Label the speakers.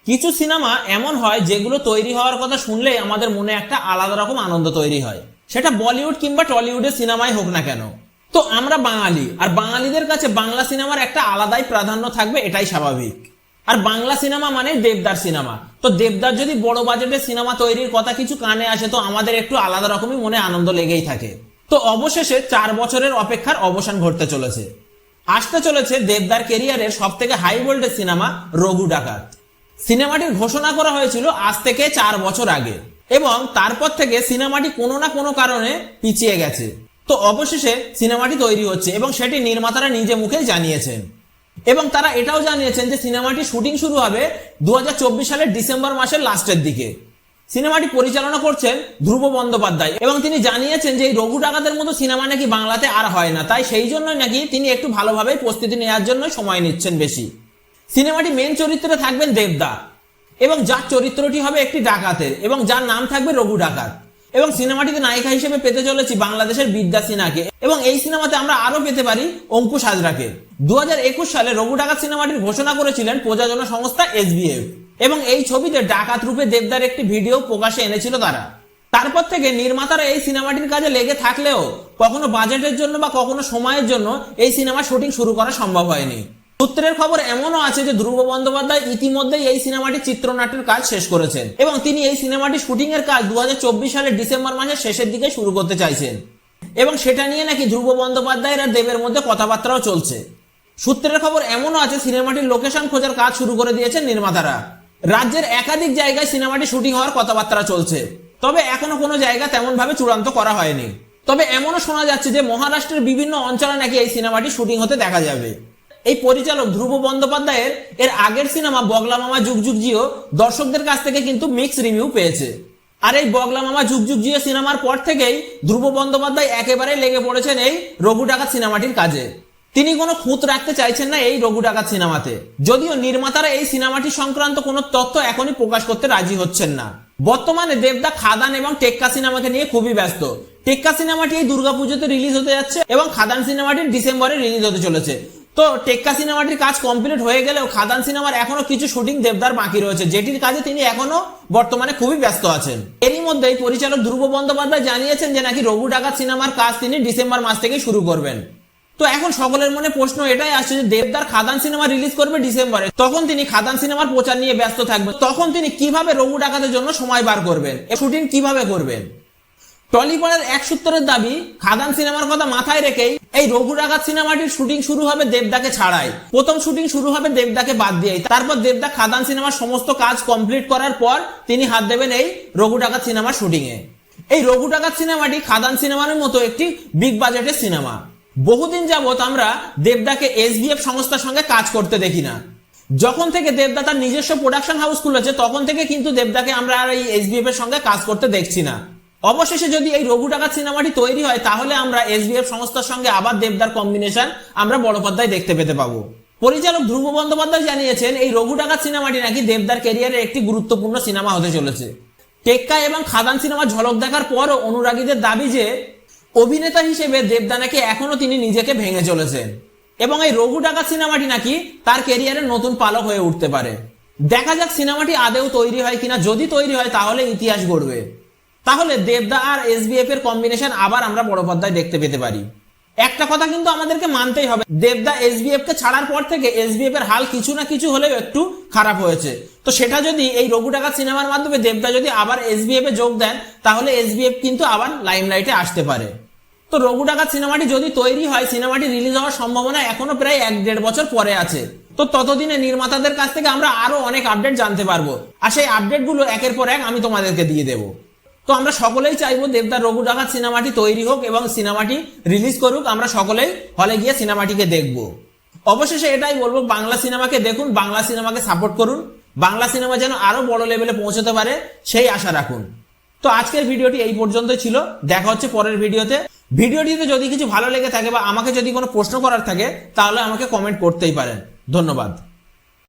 Speaker 1: কিছু সিনেমা এমন হয় যেগুলো তৈরি হওয়ার কথা শুনলেই আমাদের মনে একটা আলাদা রকম আনন্দ তৈরি হয়, সেটা বলিউড কিংবা টলিউডের সিনেমাই হোক না কেন। তো আমরা বাঙালি, আর বাঙালিদের কাছে বাংলা সিনেমার একটা আলাদাই প্রাধান্য থাকবে, এটাই স্বাভাবিক। আর বাংলা সিনেমা মানে দেবদার সিনেমা। তো দেবদার যদি বড় বাজেটের সিনেমা তৈরির কথা কিছু কানে আসে তো আমাদের একটু আলাদা রকমই মনে আনন্দ লেগেই থাকে। তো অবশেষে 4 বছরের অপেক্ষার অবসান ঘটতে চলেছে। আসতে চলেছে দেবদার কেরিয়ারের সব থেকে হাই ভোল্টেজ সিনেমা রঘু ডাকাত। সিনেমাটির ঘোষণা করা হয়েছিল আজ থেকে 4 বছর আগে, এবং তারপর থেকে সিনেমাটি কোনো না কোনো কারণে পিছিয়ে গেছে। তো অবশেষে সিনেমাটি তৈরি হচ্ছে এবং সেটি নির্মাতারা নিজে মুখে জানিয়েছেন, এবং তারা এটাও জানিয়েছেন যে সিনেমাটি শুটিং শুরু হবে 2024 সালের ডিসেম্বর মাসের লাস্টের দিকে। সিনেমাটি পরিচালনা করছেন ধ্রুব বন্দ্যোপাধ্যায়, এবং তিনি জানিয়েছেন যে এই রঘু ডাকাতের মতো সিনেমা নাকি বাংলাতে আর হয় না, তাই সেই জন্যই নাকি তিনি একটু ভালোভাবে প্রস্তুতি নেওয়ার জন্য সময় নিচ্ছেন বেশি। সিনেমাটি মেন চরিত্রে থাকবেন দেবদা, এবং যার চরিত্রটি হবে একটি ডাকাতের, এবং যার নাম থাকবে রঘু ডাকাত। এবং সিনেমাটিতে নায়িকা হিসেবে পেতে চলেছি বাংলাদেশের বিদ্যা সিনহাকে, এবং এই সিনেমাতে আমরা আরো পেতে পারি অঙ্কুশ হাজরাকে। 2021 সালে রঘু ডাকাত সিনেমাটির ঘোষণা করেছিলেন প্রযোজনা সংস্থা SBF, এবং এই ছবিতে ডাকাত রূপে দেবদার একটি ভিডিও প্রকাশে এনেছিল তারা। তারপর থেকে নির্মাতারা এই সিনেমাটির কাজে লেগে থাকলেও কখনো বাজেটের জন্য বা কখনো সময়ের জন্য এই সিনেমার শুটিং শুরু করা সম্ভব হয়নি। সূত্রের খবর এমনও আছে যে ধ্রুব বন্দ্যোপাধ্যায় ইতিমধ্যেই এই সিনেমাটির চিত্রনাট্যের কাজ শেষ করেছেন, এবং তিনি এই সিনেমাটির শুটিং এর কাজ 2024 সালের ডিসেম্বর মাসের শেষের দিকে শুরু করতে চাইছেন, এবং সেটা নিয়ে নাকি ধ্রুব বন্দ্যোপাধ্যায় আর দেবের মধ্যে কথাবার্তাও চলছে। সূত্রের খবর এমনও আছে সিনেমাটির লোকেশন খোঁজার কাজ শুরু করে দিয়েছেন নির্মাতারা। রাজ্যের একাধিক জায়গায় সিনেমাটি শুটিং হওয়ার কথাবার্তা চলছে, তবে এখনো কোনো জায়গা তেমন ভাবে চূড়ান্ত করা হয়নি। তবে এমনও শোনা যাচ্ছে যে মহারাষ্ট্রের বিভিন্ন অঞ্চলে নাকি এই সিনেমাটি শুটিং হতে দেখা যাবে। এই পরিচালক ধ্রুব বন্দ্যোপাধ্যায়ের এর আগের সিনেমা বগলা মামা যুগ যুগ জিও দর্শকদের কাছ থেকে কিন্তু মিক্স রিভিউ পেয়েছে। আর এই বগলা মামা যুগ যুগ জিও সিনেমার পর থেকেই ধ্রুব বন্দ্যোপাধ্যায় একেবারে লেগে পড়েছেন এই রঘু ডাকাত সিনেমাটির কাজে। তিনি কোনো খুঁত রাখতে চাইছেন না এই রঘু ডাকাত সিনেমাতে, যদিও নির্মাতারা এই সিনেমাটি সংক্রান্ত কোনো তথ্য এখনই প্রকাশ করতে রাজি হচ্ছেন না। বর্তমানে দেবদা খাদান এবং টেক্কা সিনেমাকে নিয়ে খুবই ব্যস্ত। টেক্কা সিনেমাটি এই দুর্গাপুজোতে রিলিজ হতে যাচ্ছে, এবং খাদান সিনেমাটি ডিসেম্বরে রিলিজ হতে চলেছে। তো টেক্কা সিনেমাটির কাজ কমপ্লিট হয়ে গেলেও খাদান সিনেমার এখনো কিছু শুটিং দেবদার বাকি রয়েছে, যেটির কাজে তিনি এখনো বর্তমানে খুবই ব্যস্ত আছেন। এরই মধ্যেই পরিচালক ধ্রুব বন্দ্যোপাধ্যায় জানিয়েছেন যে নাকি রঘু ডাকাত সিনেমার কাজ তিনি ডিসেম্বর মাস থেকে শুরু করবেন। তো এখন সকলের মনে প্রশ্ন এটাই আসছে যে দেবদার খাদান সিনেমা রিলিজ করবে ডিসেম্বরে, তখন তিনি খাদান সিনেমার প্রচার নিয়ে ব্যস্ত থাকবেন, তখন তিনি কিভাবে রঘু ডাকাতের জন্য সময় বার করবেন, শুটিং কিভাবে করবেন। টলিপাড়ার এক সূত্রের দাবি, খাদান সিনেমার কথা মাথায় রেখেই এই রঘু ডাকাত সিনেমাটির শুটিং শুরু হবে দেবদাকে ছাড়াই। প্রথম শুটিং শুরু হবে দেবদাকে বাদ দিয়েই, তারপর দেবদা খাদান সিনেমার সমস্ত কাজ কমপ্লিট করার পর তিনি হাত দেবেন এই রঘু ডাকাত সিনেমার শুটিং এ। এই রঘু ডাকাত সিনেমাটি খাদান সিনেমার মতো একটি বিগ বাজেটের সিনেমা। বহুদিন যাবত আমরা দেবদাকে SBF সংস্থার সঙ্গে কাজ করতে দেখি না। যখন থেকে দেবদা তার নিজস্ব প্রোডাকশন হাউস খুলেছে তখন থেকে কিন্তু দেবদাকে আমরা আর এই SBF এর সঙ্গে কাজ করতে দেখছি না। অবশেষে যদি এই রঘু ডাকাত সিনেমাটি তৈরি হয় তাহলে আমরা SBF সংস্থার সঙ্গে আবার দেবদার কম্বিনেশন আমরা বড় পর্দায় দেখতে পেতে পাবো। পরিচালক ধ্রুব বন্দ্যোপাধ্যায় জানিয়েছেন এই রঘু ডাকাত সিনেমাটি নাকি দেবদার ক্যারিয়ারের একটি গুরুত্বপূর্ণ সিনেমা হতে চলেছে। টেক্কা এবং খাদান সিনেমার ঝলক দেখার পরও অনুরাগীদের দাবি যে অভিনেতা হিসেবে দেবদা নাকি এখনো তিনি নিজেকে ভেঙে চলেছেন, এবং এই রঘু ডাকাত সিনেমাটি নাকি তার ক্যারিয়ারের নতুন পালক হয়ে উঠতে পারে। দেখা যাক সিনেমাটি আদেও তৈরি হয় কিনা। যদি তৈরি হয় তাহলে ইতিহাস গড়বে, তাহলে দেবদা আর SBF এর কম্বিনেশন আবার আমরা বড় পর্দায় দেখতে পেতে পারি। একটা কথা কিন্তু আমাদেরকে মানতেই হবে, দেবদা SBF কে ছাড়ার পর থেকে SBF এর হাল কিছু না কিছু হলেও একটু খারাপ হয়েছে। তো সেটা যদি এই রঘু ডাকাত সিনেমার মাধ্যমে দেবদা যদি আবার SBF এ যোগ দেন তাহলে SBF কিন্তু আবার লাইমলাইটে আসতে পারে। তো রঘু ডাকাত সিনেমাটি যদি তৈরি হয়, সিনেমাটি রিলিজ হওয়ার সম্ভাবনা এখনো প্রায় 1-1.5 বছর পরে আছে। তো ততদিনে নির্মাতাদের কাছ থেকে আমরা আরো অনেক আপডেট জানতে পারবো, আর সেই আপডেট গুলো একের পর এক আমি তোমাদেরকে দিয়ে দেবো। তো আমরা সকলেই চাইবো দেবদার রঘু ডাকাত সিনেমাটি তৈরি হোক এবং সিনেমাটি রিলিজ করুক, আমরা সকলেই হলে গিয়ে সিনেমাটিকে দেখব। অবশেষে এটাই বলবো, বাংলা সিনেমাকে দেখুন, বাংলা সিনেমাকে সাপোর্ট করুন, বাংলা সিনেমা যেন আরো বড় লেভেলে পৌঁছতে পারে সেই আশা রাখুন। তো আজকের ভিডিওটি এই পর্যন্তই ছিল, দেখা হচ্ছে পরের ভিডিওতে। ভিডিওটিতে যদি কিছু ভালো লেগে থাকে বা আমাকে যদি কোনো প্রশ্ন করার থাকে তাহলে আমাকে কমেন্ট করতেই পারেন। ধন্যবাদ।